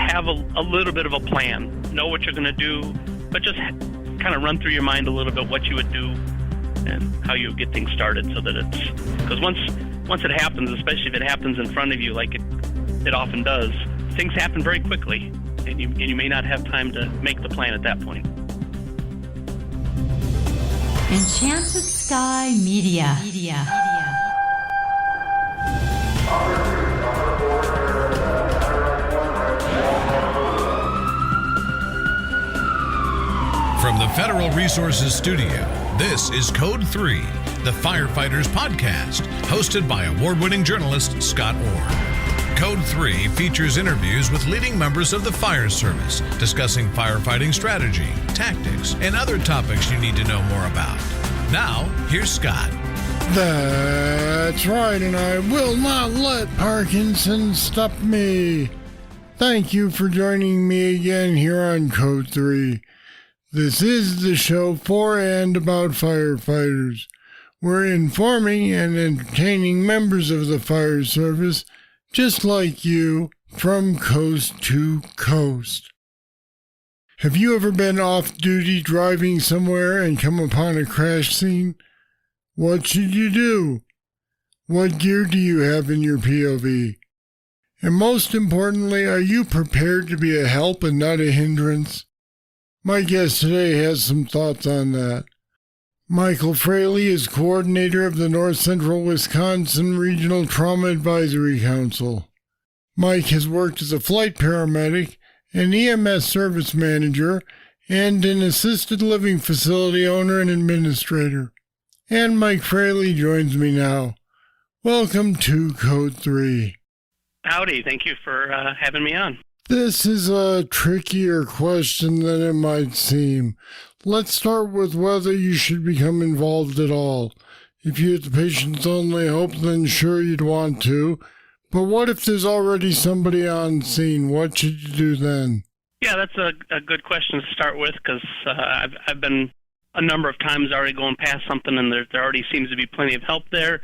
have a little bit of a plan. Know what you're going to do, but just kind of run through your mind a little bit what you would do and how you would get things started, so that it's, because once it happens, especially if it happens in front of you like it often does, things happen very quickly, and you may not have time to make the plan at that point. Enchanted Sky Media. From the Federal Resources Studio, this is Code 3, the Firefighters Podcast, hosted by award-winning journalist Scott Orr. Code 3 features interviews with leading members of the fire service, discussing firefighting strategy, tactics, and other topics you need to know more about. Now, here's Scott. That's right, and I will not let Parkinson stop me. Thank you for joining me again here on Code 3. This is the show for and about firefighters. We're informing and entertaining members of the fire service, just like you, from coast to coast. Have you ever been off-duty driving somewhere and come upon a crash scene? What should you do? What gear do you have in your POV? And most importantly, are you prepared to be a help and not a hindrance? My guest today has some thoughts on that. Michael Fraley is coordinator of the North Central Wisconsin Regional Trauma Advisory Council. Mike has worked as a flight paramedic, an EMS service manager, and an assisted living facility owner and administrator. And Mike Fraley joins me now. Welcome to Code 3. Howdy, thank you for having me on. This is a trickier question than it might seem. Let's start with whether you should become involved at all. If you had the patient's only hope, then sure you'd want to. But what if there's already somebody on scene? What should you do then? Yeah, that's a good question to start with, because I've been a number of times already going past something, and there already seems to be plenty of help there.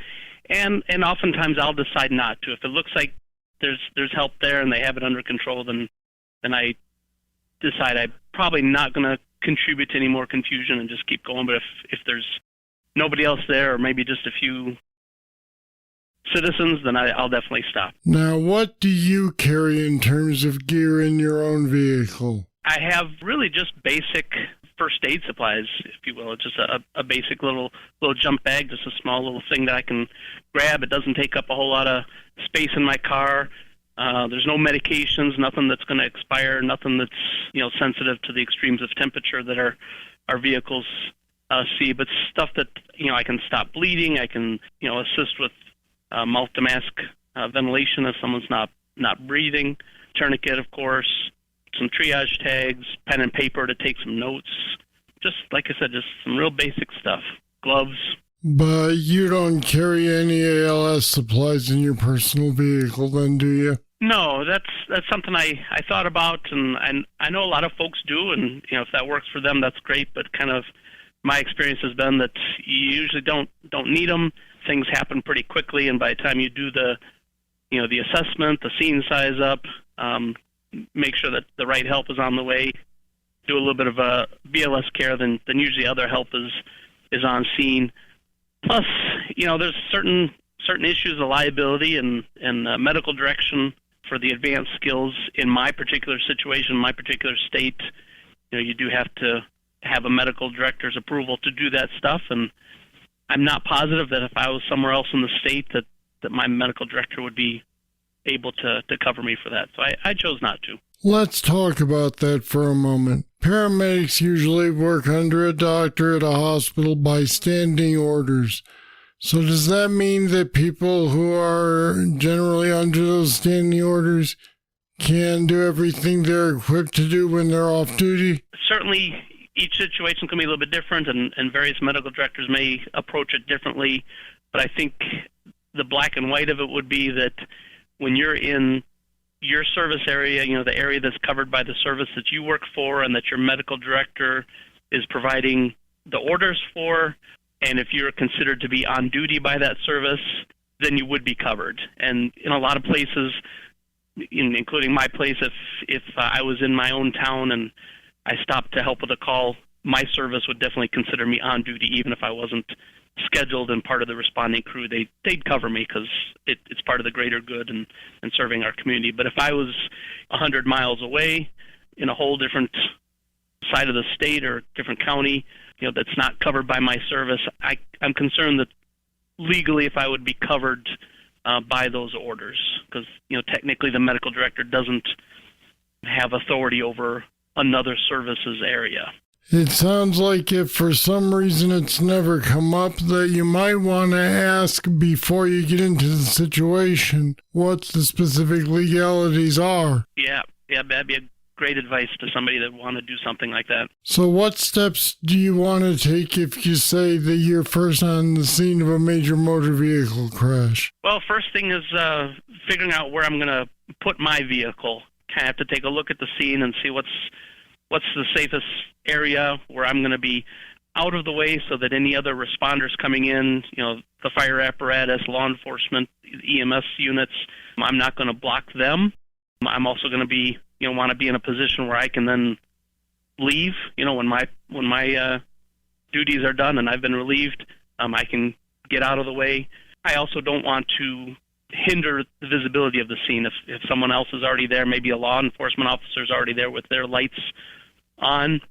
And oftentimes I'll decide not to. If it looks like there's help there and they have it under control, then I decide I'm probably not going to contribute to any more confusion and just keep going. But if there's nobody else there, or maybe just a few citizens, then I'll definitely stop. Now, what do you carry in terms of gear in your own vehicle? I have really just basic first aid supplies, if you will. It's just a basic little jump bag, just a small little thing that I can grab. It doesn't take up a whole lot of space in my car. There's no medications, nothing that's going to expire, nothing that's sensitive to the extremes of temperature that our vehicles see. But stuff that I can stop bleeding. I can assist with mouth to mask ventilation if someone's not breathing. Tourniquet, of course. Some triage tags, pen and paper to take some notes. Just like I said, just some real basic stuff. Gloves. But you don't carry any ALS supplies in your personal vehicle then, do you? No, that's something I thought about, and I know a lot of folks do, and if that works for them, that's great. But kind of my experience has been that you usually don't need them. Things happen pretty quickly, and by the time you do the assessment, the scene size up, make sure that the right help is on the way, do a little bit of a BLS care, then usually other help is on scene. Plus, there's certain issues of liability and medical direction for the advanced skills in my particular situation, my particular state. You do have to have a medical director's approval to do that stuff, and I'm not positive that if I was somewhere else in the state that my medical director would be able to cover me for that. So I chose not to. Let's talk about that for a moment. Paramedics usually work under a doctor at a hospital by standing orders. So does that mean that people who are generally under those standing orders can do everything they're equipped to do when they're off duty? Certainly, each situation can be a little bit different, and various medical directors may approach it differently. But I think the black and white of it would be that when you're in your service area, the area that's covered by the service that you work for and that your medical director is providing the orders for, and if you're considered to be on duty by that service, then you would be covered. And in a lot of places, including my place. If I was in my own town and I stopped to help with a call, my service would definitely consider me on duty, even if I wasn't scheduled and part of the responding crew. They'd cover me because it's part of the greater good and serving our community. But if I was 100 miles away in a whole different side of the state or different county, that's not covered by my service, I'm concerned that legally if I would be covered by those orders, because technically the medical director doesn't have authority over another services area. It sounds like if for some reason it's never come up, that you might want to ask before you get into the situation what the specific legalities are. Yeah, that'd be a great advice to somebody that want to do something like that. So what steps do you want to take if you say that you're first on the scene of a major motor vehicle crash? Well, first thing is figuring out where I'm going to put my vehicle. Kind of have to take a look at the scene and see what's the safest area where I'm going to be out of the way so that any other responders coming in, the fire apparatus, law enforcement, EMS units, I'm not going to block them. I'm also going to be, want to be in a position where I can then leave, when my duties are done and I've been relieved, I can get out of the way. I also don't want to hinder the visibility of the scene. If someone else is already there, maybe a law enforcement officer is already there with their lights on,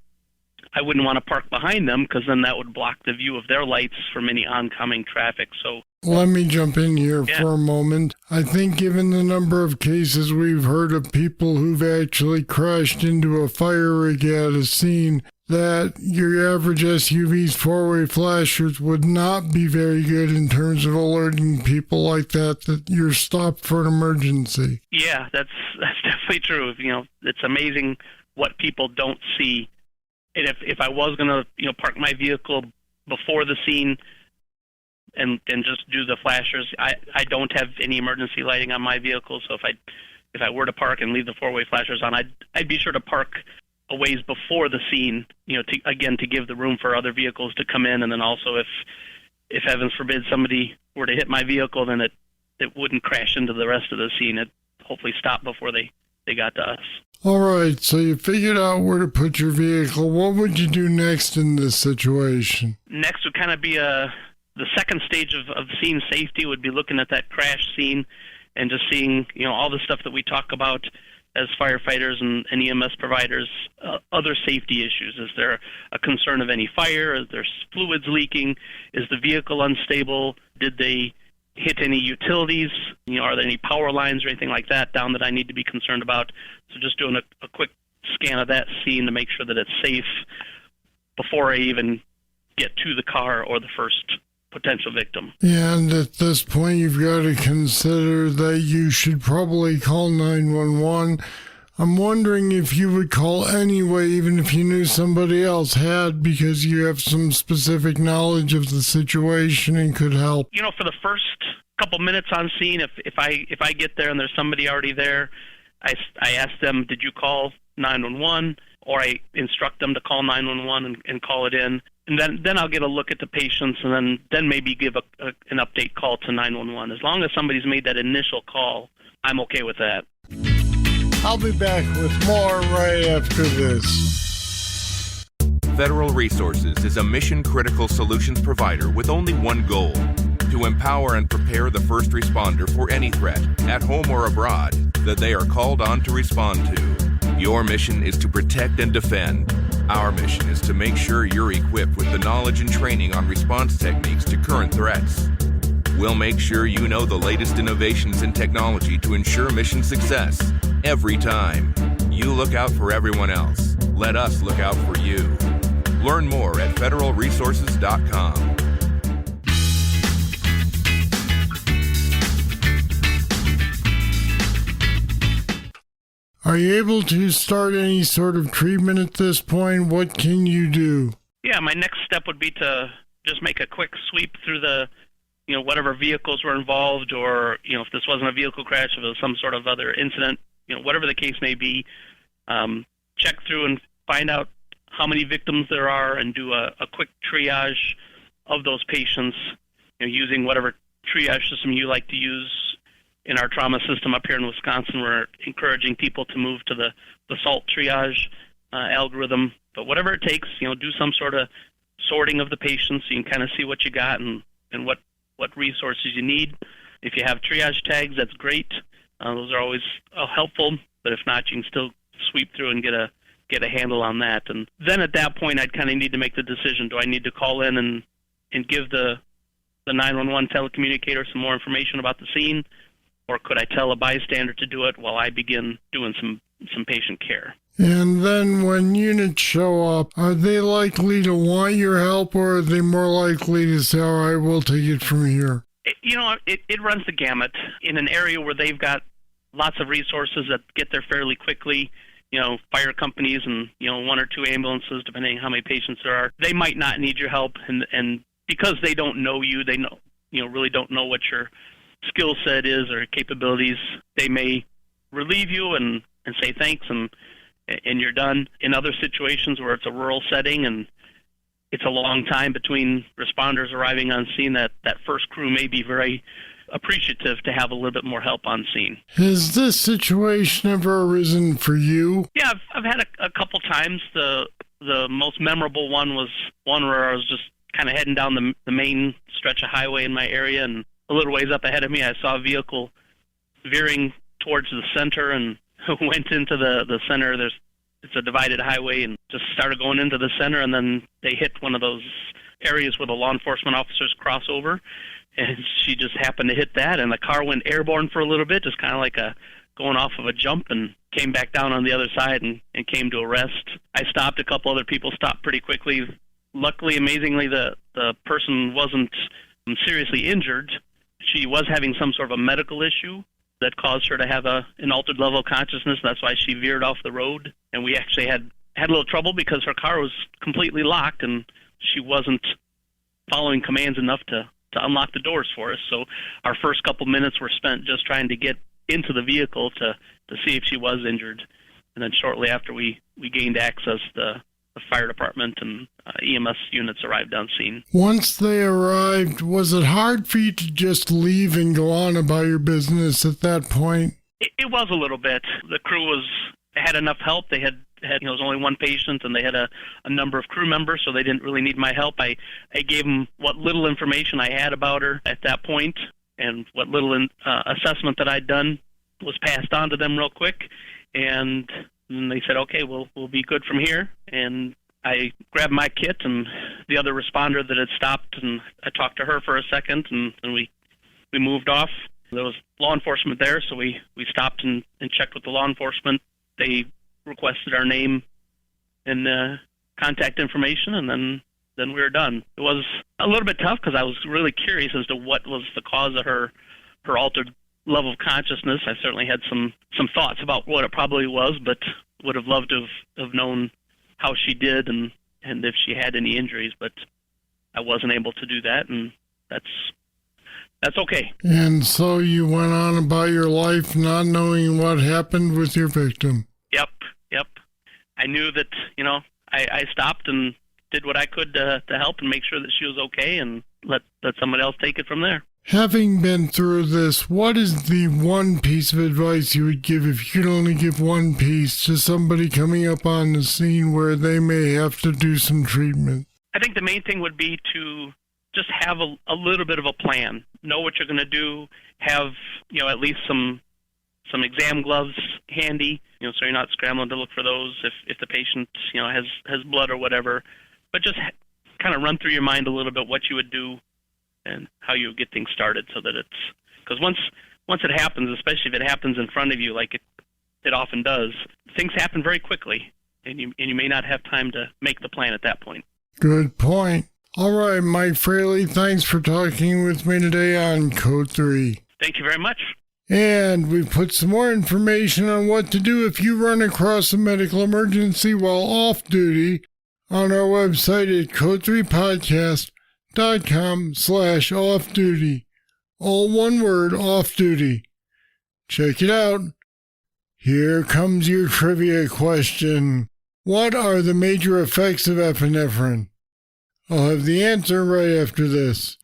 I wouldn't want to park behind them because then that would block the view of their lights from any oncoming traffic. So let me jump in here for a moment. I think given the number of cases we've heard of people who've actually crashed into a fire rig at a scene, that your average SUV's four-way flashers would not be very good in terms of alerting people like that you're stopped for an emergency. Yeah, that's definitely true. It's amazing what people don't see. And if I was going to park my vehicle before the scene and just do the flashers, I don't have any emergency lighting on my vehicle. So if I were to park and leave the four-way flashers on, I'd be sure to park a ways before the scene, to give the room for other vehicles to come in. And then also if heavens forbid somebody were to hit my vehicle, then it wouldn't crash into the rest of the scene. It hopefully stop before they got to us. All right, so you figured out where to put your vehicle. What would you do next in this situation? Next would kind of be the second stage of scene safety would be looking at that crash scene and just seeing, all the stuff that we talk about as firefighters and EMS providers, other safety issues. Is there a concern of any fire? Is there fluids leaking? Is the vehicle unstable? Did they hit any utilities? Are there any power lines or anything like that down that I need to be concerned about? So just doing a quick scan of that scene to make sure that it's safe before I even get to the car or the first potential victim. Yeah, and at this point, you've got to consider that you should probably call 911. I'm wondering if you would call anyway, even if you knew somebody else had, because you have some specific knowledge of the situation and could help. For the first couple minutes on scene, if I get there and there's somebody already there, I ask them, did you call 911? Or I instruct them to call 911 and call it in. And then I'll get a look at the patients and then maybe give an update call to 911. As long as somebody's made that initial call, I'm okay with that. I'll be back with more right after this. Federal Resources is a mission-critical solutions provider with only one goal: to empower and prepare the first responder for any threat, at home or abroad, that they are called on to respond to. Your mission is to protect and defend. Our mission is to make sure you're equipped with the knowledge and training on response techniques to current threats. We'll make sure you know the latest innovations in technology to ensure mission success every time. You look out for everyone else. Let us look out for you. Learn more at federalresources.com. Are you able to start any sort of treatment at this point? What can you do? Yeah, my next step would be to just make a quick sweep through the, whatever vehicles were involved, or, if this wasn't a vehicle crash, if it was some sort of other incident, whatever the case may be, check through and find out how many victims there are and do a quick triage of those patients, using whatever triage system you like to use. in our trauma system up here in Wisconsin, we're encouraging people to move to the SALT triage algorithm. But whatever it takes, do some sort of sorting of the patients so you can kind of see what you got and what resources you need. If you have triage tags, that's great. Those are always helpful. But if not, you can still sweep through and get a handle on that. And then at that point, I'd kind of need to make the decision: do I need to call in and give the 911 telecommunicator some more information about the scene, or could I tell a bystander to do it while I begin doing some patient care? And then when units show up, are they likely to want your help, or are they more likely to say, all right, we'll take it from here? It runs the gamut. In an area where they've got lots of resources that get there fairly quickly, fire companies and, one or two ambulances, depending on how many patients there are, they might not need your help. And because they don't know you, they really don't know what your skill set is or capabilities, they may relieve you and say thanks and you're done. In other situations where it's a rural setting and it's a long time between responders arriving on scene, that first crew may be very appreciative to have a little bit more help on scene. Has this situation ever arisen for you? Yeah, I've had a couple times. The most memorable one was one where I was just kind of heading down the main stretch of highway in my area, and a little ways up ahead of me I saw a vehicle veering towards the center and went into the center. It's a divided highway, and just started going into the center, and then they hit one of those areas where the law enforcement officers cross over, and she just happened to hit that, and the car went airborne for a little bit, just kind of like going off of a jump, and came back down on the other side and came to a rest. I stopped. A couple other people stopped pretty quickly. Luckily, amazingly, the person wasn't seriously injured. She was having some sort of a medical issue that caused her to have an altered level of consciousness. That's why she veered off the road. And we actually had a little trouble because her car was completely locked and she wasn't following commands enough to unlock the doors for us. So our first couple minutes were spent just trying to get into the vehicle to see if she was injured. And then shortly after we gained access, the fire department and EMS units arrived on scene. Once they arrived, was it hard for you to just leave and go on about your business at that point? It was a little bit. The crew had enough help. They had there was only one patient, and they had a number of crew members, so they didn't really need my help. I gave them what little information I had about her at that point, and what little assessment that I'd done was passed on to them real quick, and they said, okay, we'll be good from here. And I grabbed my kit and the other responder that had stopped, and I talked to her for a second, and then we moved off. There was law enforcement there, so we stopped and checked with the law enforcement. They requested our name and contact information, and then we were done. It was a little bit tough because I was really curious as to what was the cause of her altered level of consciousness. I certainly had some thoughts about what it probably was, but would have loved to have known how she did and if she had any injuries, but I wasn't able to do that, and that's okay. And so you went on about your life not knowing what happened with your victim. Yep. I knew that, I stopped and did what I could to help and make sure that she was okay, and let somebody else take it from there. Having been through this, what is the one piece of advice you would give, if you could only give one piece, to somebody coming up on the scene where they may have to do some treatment? I think the main thing would be to just have a little bit of a plan. Know what you're going to do. Have, at least some exam gloves handy, so you're not scrambling to look for those if the patient, has blood or whatever. But just kind of run through your mind a little bit what you would do and how you would get things started, so that because once it happens, especially if it happens in front of you, like it often does, things happen very quickly, and you may not have time to make the plan at that point. Good point. All right, Mike Fraley, thanks for talking with me today on Code 3. Thank you very much. And we've put some more information on what to do if you run across a medical emergency while off duty on our website at code3podcast.com/off-duty. All one word, off-duty. Check it out. Here comes your trivia question. What are the major effects of epinephrine? I'll have the answer right after this.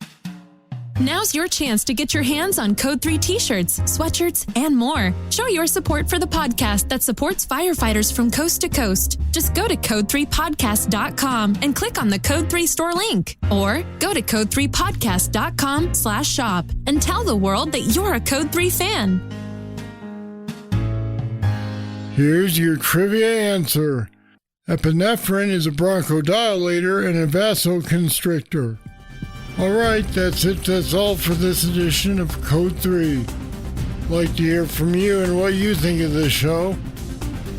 Now's your chance to get your hands on Code 3 t-shirts, sweatshirts, and more. Show your support for the podcast that supports firefighters from coast to coast. Just go to code3podcast.com and click on the Code 3 store link. Or go to code3podcast.com/shop and tell the world that you're a Code 3 fan. Here's your trivia answer. Epinephrine is a bronchodilator and a vasoconstrictor. Alright, that's it. That's all for this edition of Code 3. Like to hear from you and what you think of the show.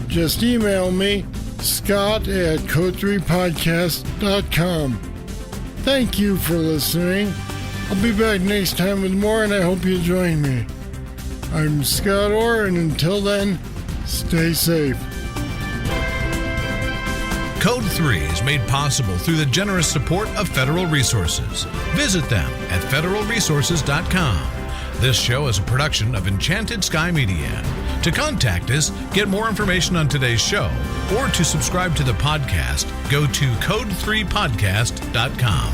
Just email me, scott@code3podcast.com. Thank you for listening. I'll be back next time with more, and I hope you join me. I'm Scott Orr, and until then, stay safe. Code 3 is made possible through the generous support of Federal Resources. Visit them at federalresources.com. This show is a production of Enchanted Sky Media. To contact us, get more information on today's show, or to subscribe to the podcast, go to code3podcast.com.